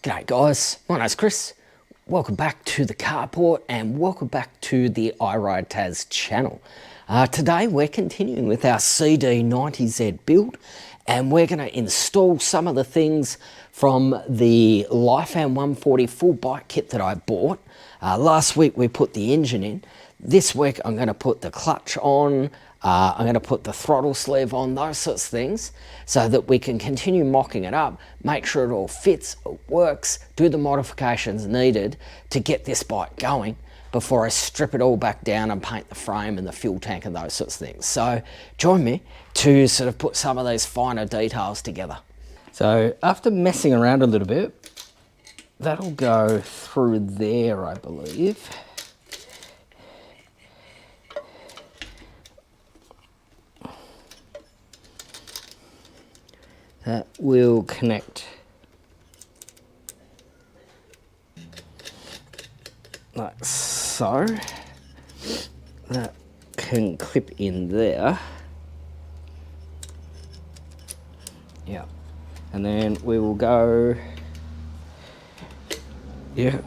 G'day guys, my name's Chris. Welcome back to the carport and welcome back to the iRide Taz channel. Today we're continuing with our CD90Z build and we're going to install some of the things from the Lifan 140 full bike kit that I bought. Last week we put the engine in. This week I'm going to put the clutch on, I'm going to put the throttle sleeve on, those sorts of things, so that we can continue mocking it up, make sure it all fits, it works, do the modifications needed to get this bike going before I strip it all back down and paint the frame and the fuel tank and those sorts of things. So join me to sort of put some of these finer details together. So after messing around a little bit, that'll go through there, I believe. That will connect like so. That can clip in there. Yeah. And then we will go, yeah.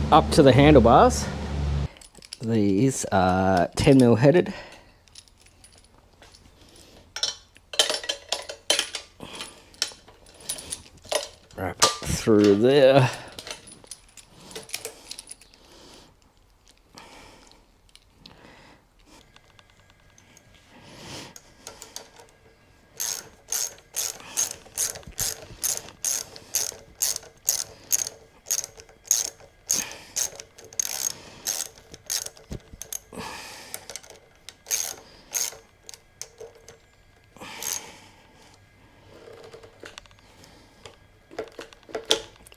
Up to the handlebars. These are 10mm headed. Wrap it through there.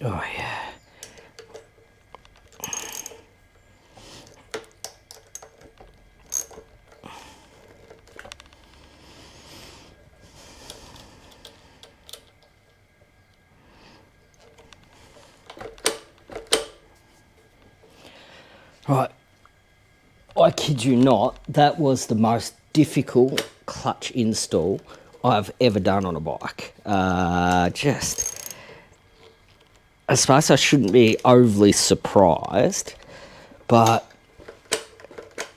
Oh yeah. Right, I kid you not, that was the most difficult clutch install I've ever done on a bike. I suppose I shouldn't be overly surprised, but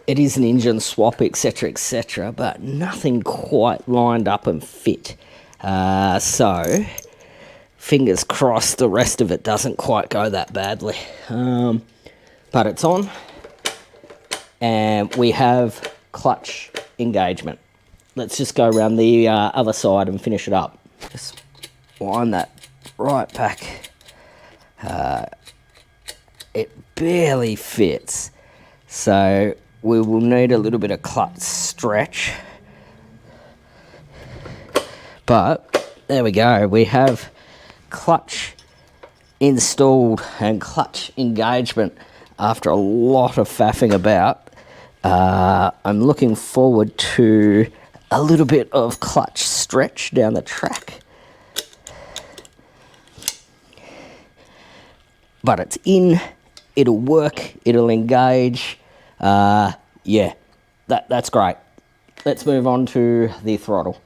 it is an engine swap, etc., but nothing quite lined up and fit. So, fingers crossed the rest of it doesn't quite go that badly. But it's on, and we have clutch engagement. Let's just go around the other side and finish it up. Just wind that right back. It barely fits, so we will need a little bit of clutch stretch, but there we go, we have clutch installed and clutch engagement after a lot of faffing about. I'm looking forward to a little bit of clutch stretch down the track. But it's in, it'll work, it'll engage. Yeah, that's great. Let's move on to the throttle.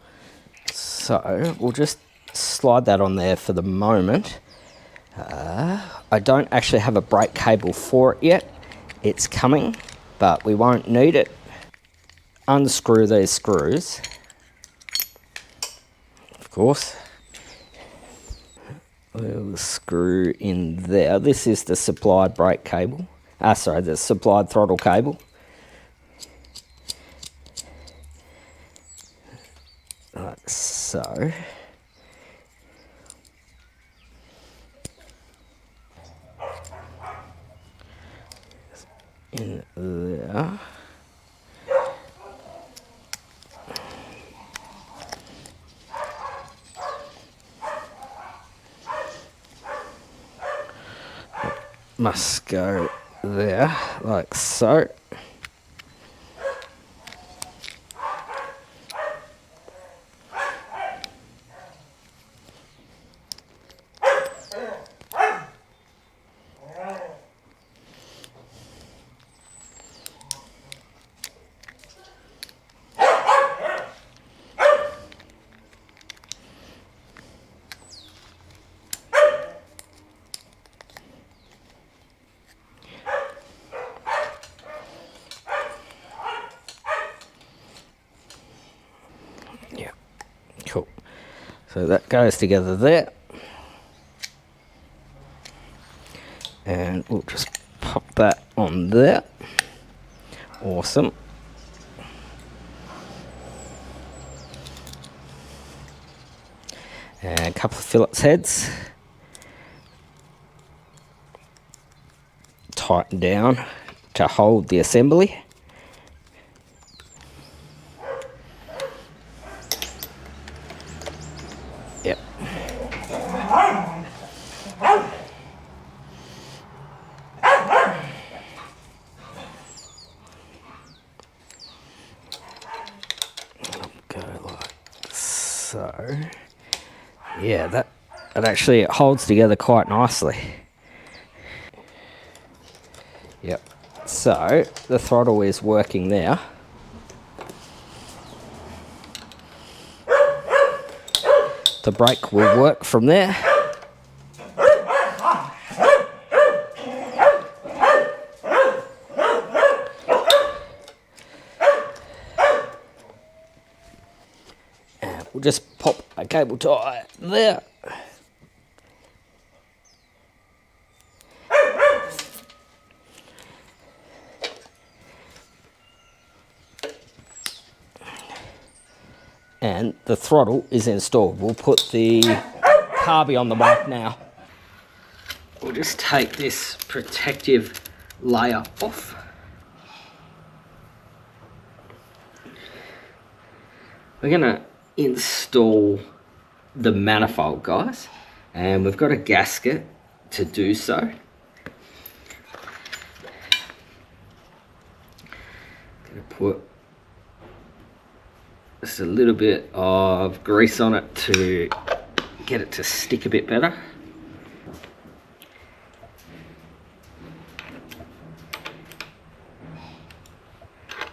So we'll just slide that on there for the moment. I don't actually have a brake cable for it yet. It's coming, but we won't need it. Unscrew these screws, of course. We'll screw in there. This is the supplied brake cable. The supplied throttle cable. Like so. In there. Must go there, like so. So that goes together there. And we'll just pop that on there. Awesome. And a couple of Phillips heads. Tighten down to hold the assembly. Yep. Go like so. Yeah, that actually it holds together quite nicely. Yep. So the throttle is working there. The brake will work from there. And we'll just pop a cable tie there. And the throttle is installed. We'll put the Carby on the back now. We'll just take this protective layer off. We're gonna install the manifold, guys, and we've got a gasket to do so. Gonna put just a little bit of grease on it to get it to stick a bit better.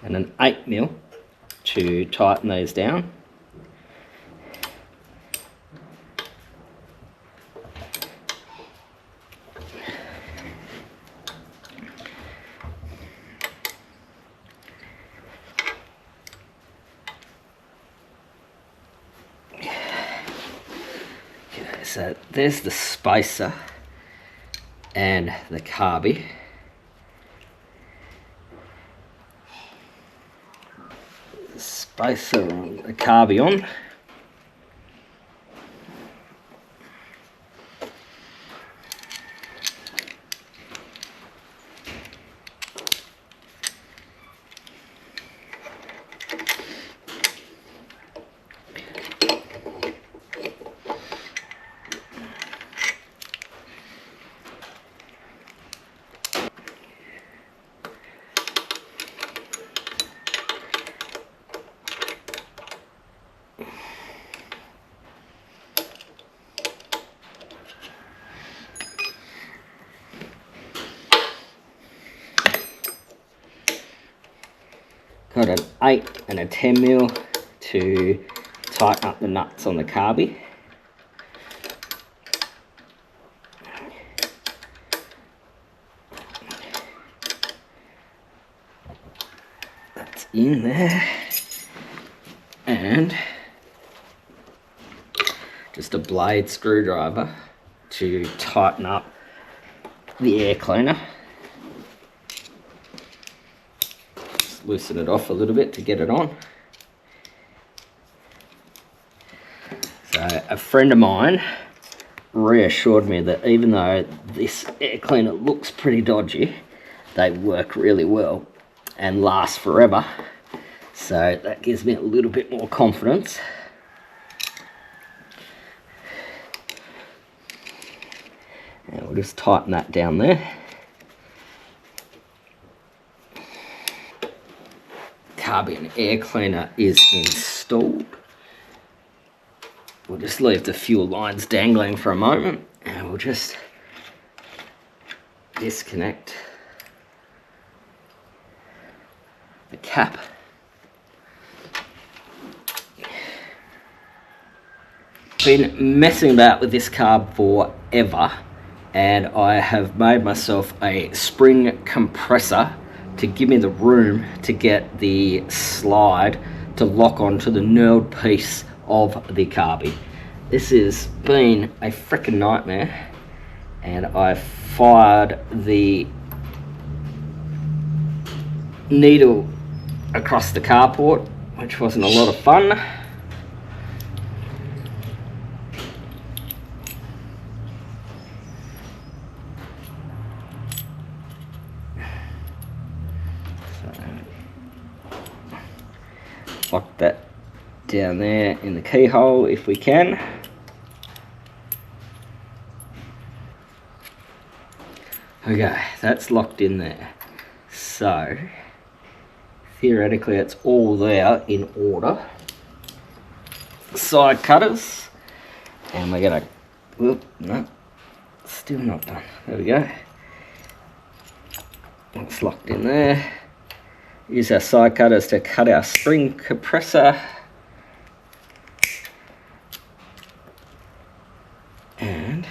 And an 8mm to tighten these down. So there's the spacer and the Carby. The spacer on the Carby on. Got an 8 and a 10mm to tighten up the nuts on the Carby. That's in there. And just a blade screwdriver to tighten up the air cleaner. Loosen it off a little bit to get it on. So a friend of mine reassured me that even though this air cleaner looks pretty dodgy, they work really well and last forever. So that gives me a little bit more confidence. And we'll just tighten that down there. Carby and air cleaner is installed. We'll just leave the fuel lines dangling for a moment and we'll just disconnect the cap. Been messing about with this carb forever and I have made myself a spring compressor to give me the room to get the slide to lock onto the knurled piece of the Carby. this has been a freaking nightmare, and I fired the needle across the carport, which wasn't a lot of fun. Lock that down there in the keyhole if we can. Okay, that's locked in there. So, theoretically it's all there in order. Side cutters. And we're gonna, whoop, no, still not done. There we go. It's locked in there. Use our side cutters to cut our spring compressor. And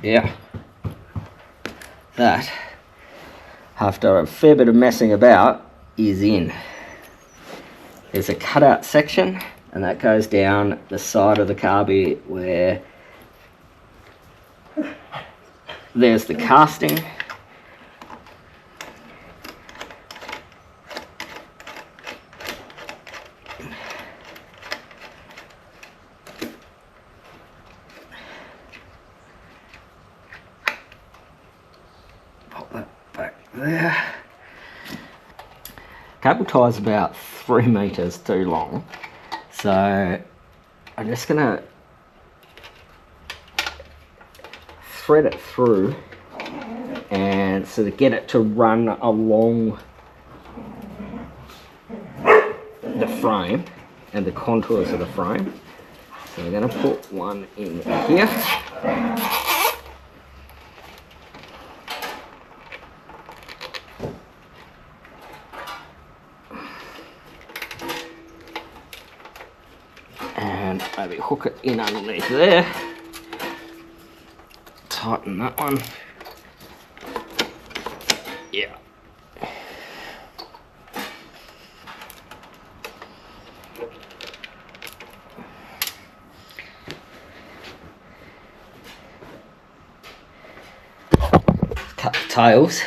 yeah, that, after a fair bit of messing about, is in. There's a cutout section, and that goes down the side of the Carby where there's the casting. There. Cable tie is about 3 meters too long, so I'm just gonna thread it through and sort of get it to run along the frame and the contours of the frame. So we're gonna put one in here. And maybe hook it in underneath there. Tighten that one. Yeah. Cut the tails.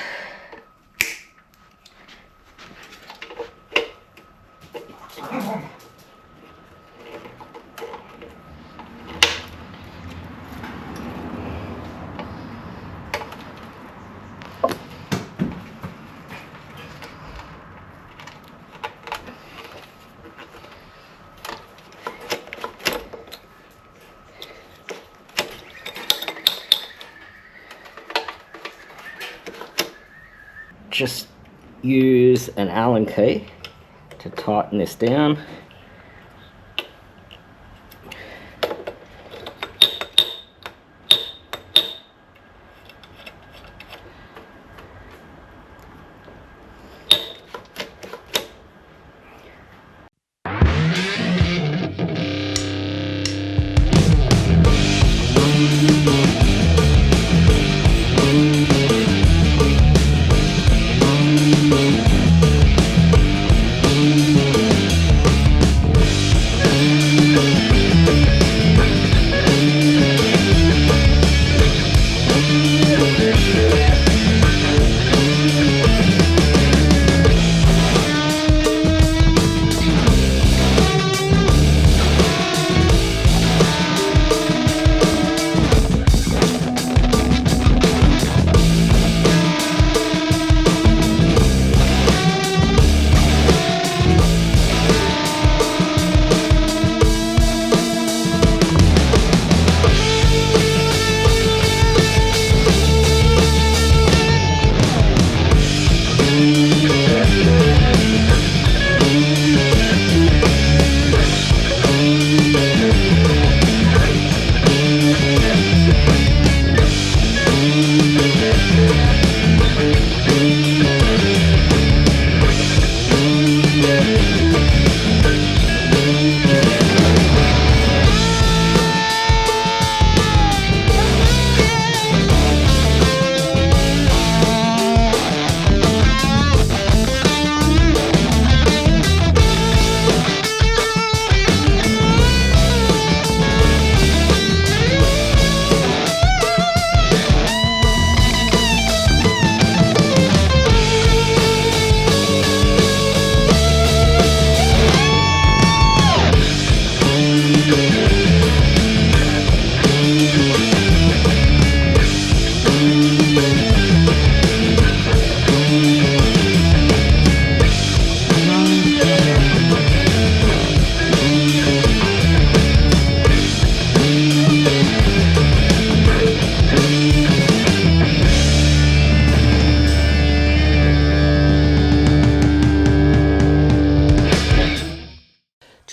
Just use an Allen key to tighten this down.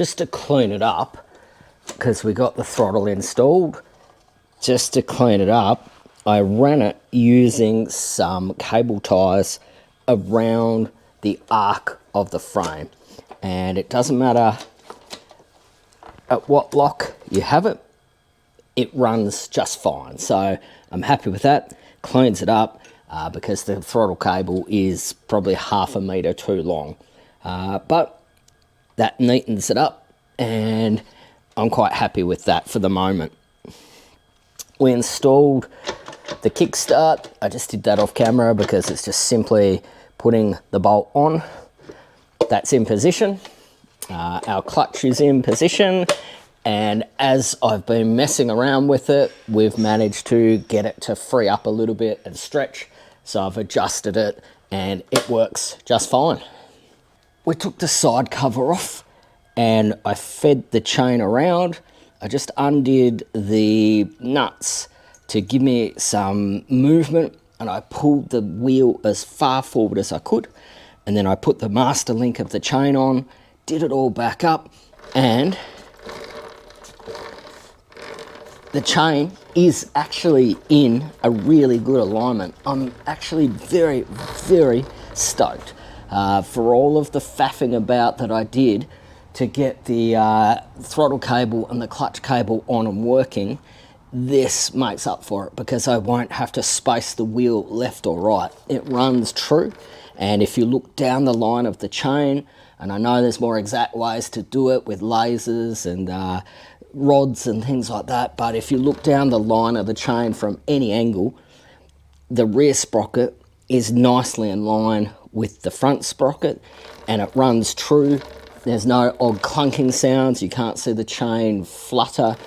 just to clean it up, because we got the throttle installed, just to clean it up, I ran it using some cable ties around the arc of the frame. And it doesn't matter at what lock you have it, it runs just fine. So I'm happy with that. Cleans it up because the throttle cable is probably 1/2 meter too long. But that neatens it up, and I'm quite happy with that for the moment. We installed the kickstart. I just did that off camera because it's just simply putting the bolt on. That's in position. Our clutch is in position, and as I've been messing around with it, we've managed to get it to free up a little bit and stretch. So I've adjusted it and it works just fine. We took the side cover off and I fed the chain around. I just undid the nuts to give me some movement, and I pulled the wheel as far forward as I could, and then I put the master link of the chain on, did it all back up, and the chain is actually in a really good alignment. I'm actually very, very stoked for all of the faffing about that I did to get the throttle cable and the clutch cable on and working. This makes up for it because I won't have to space the wheel left or right. It runs true, and if you look down the line of the chain, and I know there's more exact ways to do it with lasers and rods and things like that, but if you look down the line of the chain from any angle, the rear sprocket is nicely in line with the front sprocket, and it runs true. There's no odd clunking sounds. You can't see the chain flutter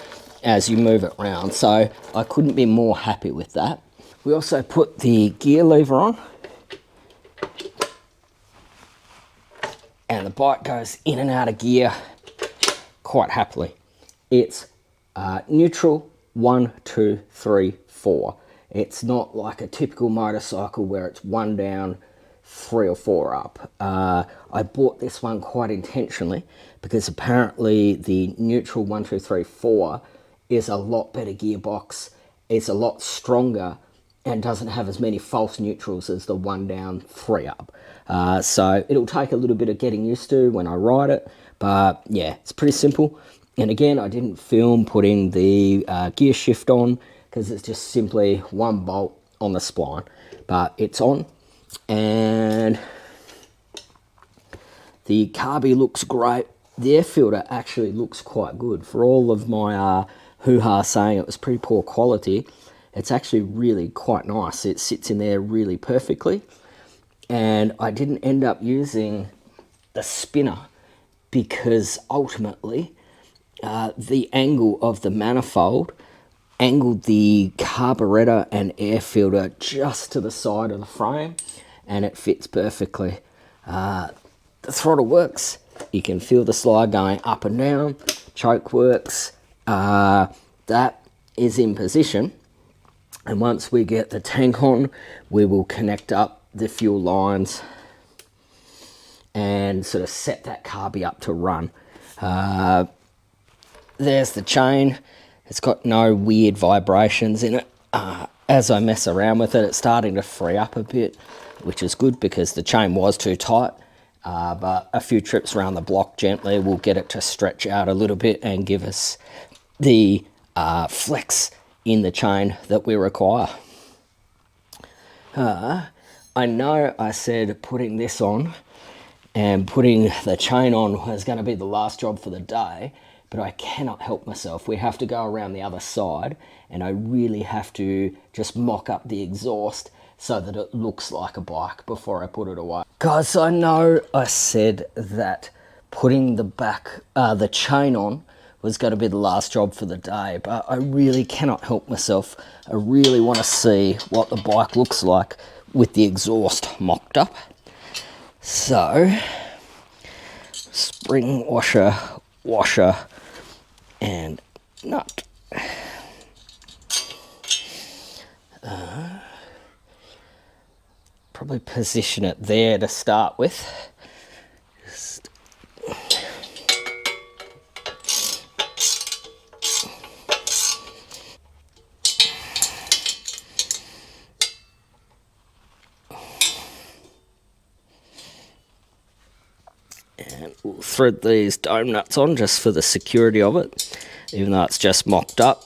as you move it around. So I couldn't be more happy with that. We also put the gear lever on, and the bike goes in and out of gear quite happily. It's neutral, 1, 2, 3, 4. It's not like a typical motorcycle where it's 1 down, 3 or 4 up. I bought this one quite intentionally because apparently the neutral 1, 2, 3, 4 is a lot better gearbox. It's a lot stronger and doesn't have as many false neutrals as the 1 down, 3 up. So it'll take a little bit of getting used to when I ride it, but yeah, it's pretty simple. And again, I didn't film putting the gear shift on because it's just simply 1 bolt on the spline, but it's on. And the Carby looks great. The air filter actually looks quite good. For all of my hoo-ha saying it was pretty poor quality, it's actually really quite nice. It sits in there really perfectly. And I didn't end up using the spinner because ultimately the angle of the manifold angled the carburetor and air filter just to the side of the frame, and it fits perfectly. The throttle works. You can feel the slide going up and down. Choke works. That is in position, and once we get the tank on, we will connect up the fuel lines and sort of set that Carby up to run. There's the chain. It's got no weird vibrations in it. As I mess around with it, it's starting to free up a bit, which is good because the chain was too tight. But a few trips around the block gently will get it to stretch out a little bit and give us the flex in the chain that we require. I know I said putting this on and putting the chain on was going to be the last job for the day, but I cannot help myself. We have to go around the other side, and I really have to just mock up the exhaust so that it looks like a bike before I put it away. Guys, I know I said that putting the chain on was going to be the last job for the day, but I really cannot help myself. I really want to see what the bike looks like with the exhaust mocked up. So, spring washer, and nut. Probably position it there to start with. Just And we'll thread these dome nuts on just for the security of it, even though it's just mocked up.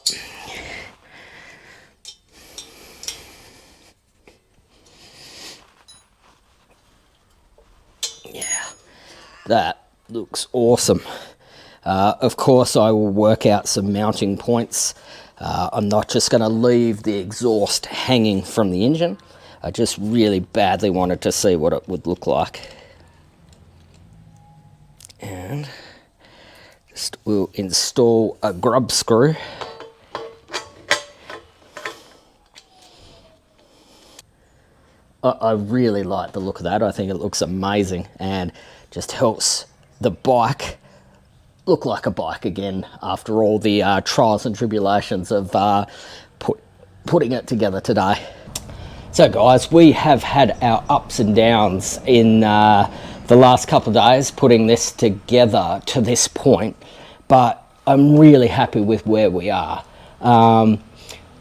Yeah, that looks awesome. Of course, I will work out some mounting points. I'm not just going to leave the exhaust hanging from the engine. I just really badly wanted to see what it would look like. And just we'll install a grub screw. I really like the look of that. I think it looks amazing and just helps the bike look like a bike again after all the trials and tribulations of putting it together today. So guys, we have had our ups and downs in the last couple of days putting this together to this point, but I'm really happy with where we are.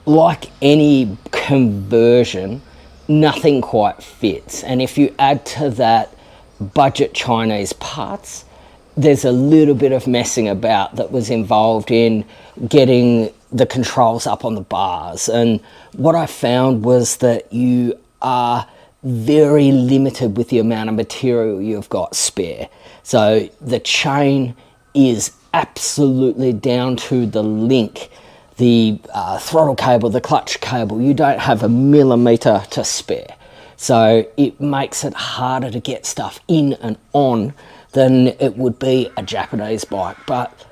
Like any conversion, nothing quite fits, and if you add to that budget Chinese parts, there's a little bit of messing about that was involved in getting the controls up on the bars. And what I found was that you are very limited with the amount of material you've got spare. So the chain is absolutely down to the link. The throttle cable, the clutch cable, you don't have a millimetre to spare. So it makes it harder to get stuff in and on than it would be a Japanese bike. But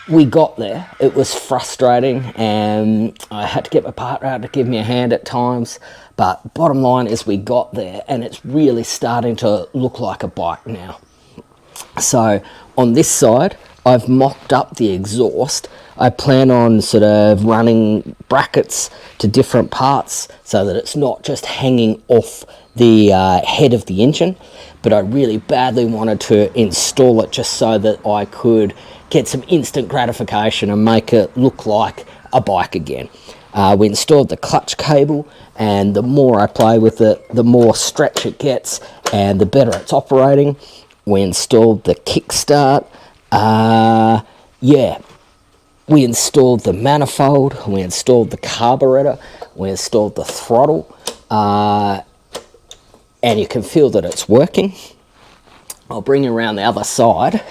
we got there. It was frustrating and I had to get my partner out to give me a hand at times. But bottom line is we got there and it's really starting to look like a bike now. So on this side, I've mocked up the exhaust. I plan on sort of running brackets to different parts so that it's not just hanging off the head of the engine, but I really badly wanted to install it just so that I could get some instant gratification and make it look like a bike again. We installed the clutch cable, and the more I play with it, the more stretch it gets and the better it's operating. We installed the kickstart. Yeah, we installed the manifold, we installed the carburetor, we installed the throttle, and you can feel that it's working. I'll bring you around the other side,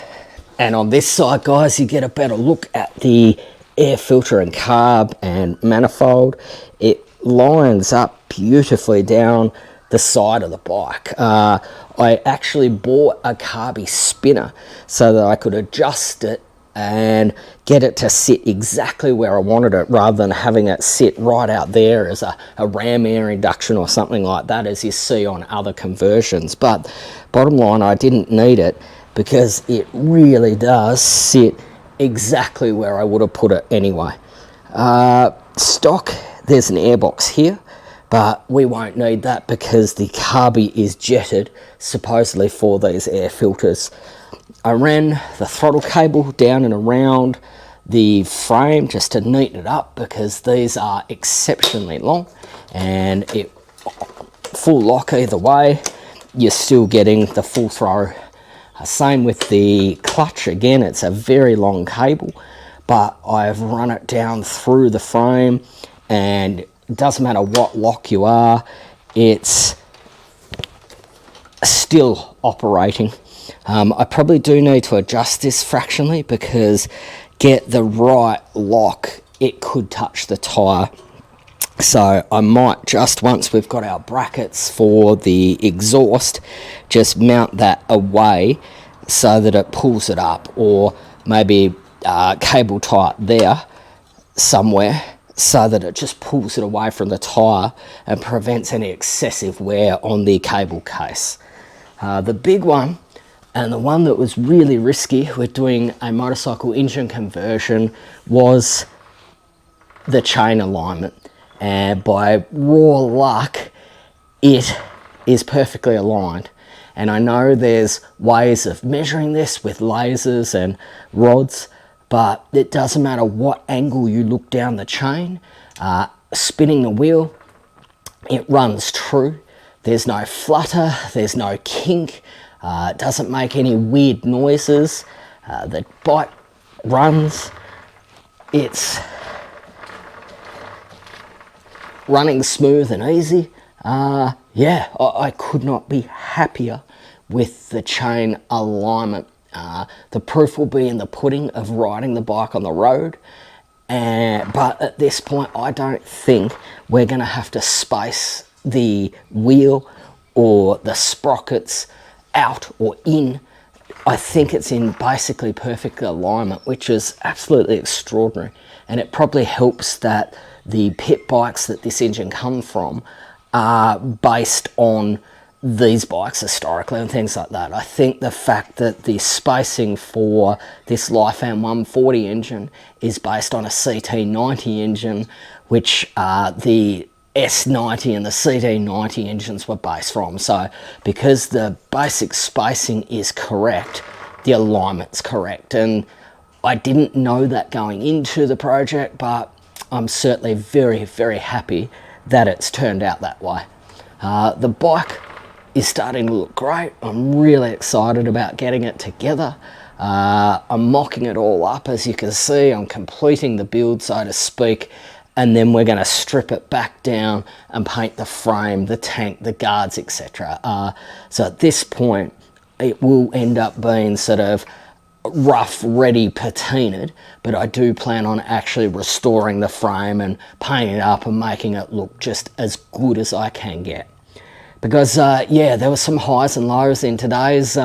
and on this side, guys, you get a better look at the air filter and carb and manifold. It lines up beautifully down the side of the bike. I actually bought a Carby spinner so that I could adjust it and get it to sit exactly where I wanted it, rather than having it sit right out there as a ram air induction or something like that, as you see on other conversions. But bottom line, I didn't need it because it really does sit exactly where I would have put it anyway. Stock, there's an airbox here, but we won't need that because the Carby is jetted supposedly for these air filters. I ran the throttle cable down and around the frame just to neaten it up because these are exceptionally long, and it full lock either way, you're still getting the full throw. Same with the clutch. Again, it's a very long cable, but I've run it down through the frame, and it doesn't matter what lock you are, it's still operating. I probably do need to adjust this fractionally because get the right lock, it could touch the tyre. So I might just, once we've got our brackets for the exhaust, just mount that away so that it pulls it up, or maybe cable tie it there somewhere so that it just pulls it away from the tyre and prevents any excessive wear on the cable case. The big one, and the one that was really risky with doing a motorcycle engine conversion, was the chain alignment. And by raw luck, it is perfectly aligned. And I know there's ways of measuring this with lasers and rods, but it doesn't matter what angle you look down the chain, spinning the wheel, it runs true. There's no flutter, there's no kink. It doesn't make any weird noises. The bike runs. It's running smooth and easy. Yeah, I could not be happier with the chain alignment. The proof will be in the pudding of riding the bike on the road. But at this point, I don't think we're going to have to space the wheel or the sprockets out or in. I think it's in basically perfect alignment, which is absolutely extraordinary. And it probably helps that the pit bikes that this engine comes from are based on these bikes historically and things like that. I think the fact that the spacing for this Lifan 140 engine is based on a CT90 engine, which the S90 and the CD90 engines were based from. So because the basic spacing is correct, the alignment's correct. And I didn't know that going into the project, but I'm certainly very, very happy that it's turned out that way. The bike is starting to look great. I'm really excited about getting it together. I'm mocking it all up, as you can see. I'm completing the build, so to speak, and then we're going to strip it back down and paint the frame, the tank, the guards, etc. So at this point, it will end up being sort of rough, ready, patinaed, but I do plan on actually restoring the frame and painting it up and making it look just as good as I can get. Because yeah, there were some highs and lows in today's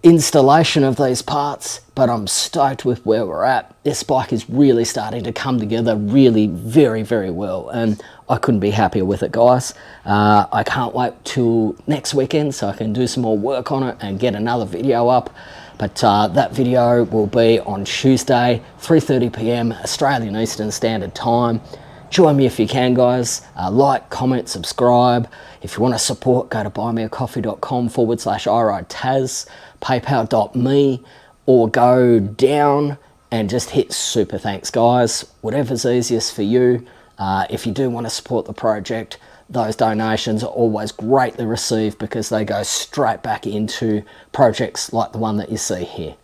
installation of these parts, but I'm stoked with where we're at. This bike is really starting to come together really very, very well, and I couldn't be happier with it, guys. I can't wait till next weekend so I can do some more work on it and get another video up. But that video will be on Tuesday, 3:30 p.m. Australian Eastern Standard Time. Join me if you can, guys. Like, comment, subscribe. If you want to support, go to buymeacoffee.com/iRideTaz, paypal.me, or go down and just hit super thanks, guys. Whatever's easiest for you. If you do want to support the project, those donations are always greatly received because they go straight back into projects like the one that you see here.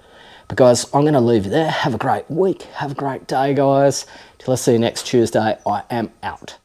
But guys, I'm going to leave you there. Have a great week. Have a great day, guys. Till I see you next Tuesday, I am out.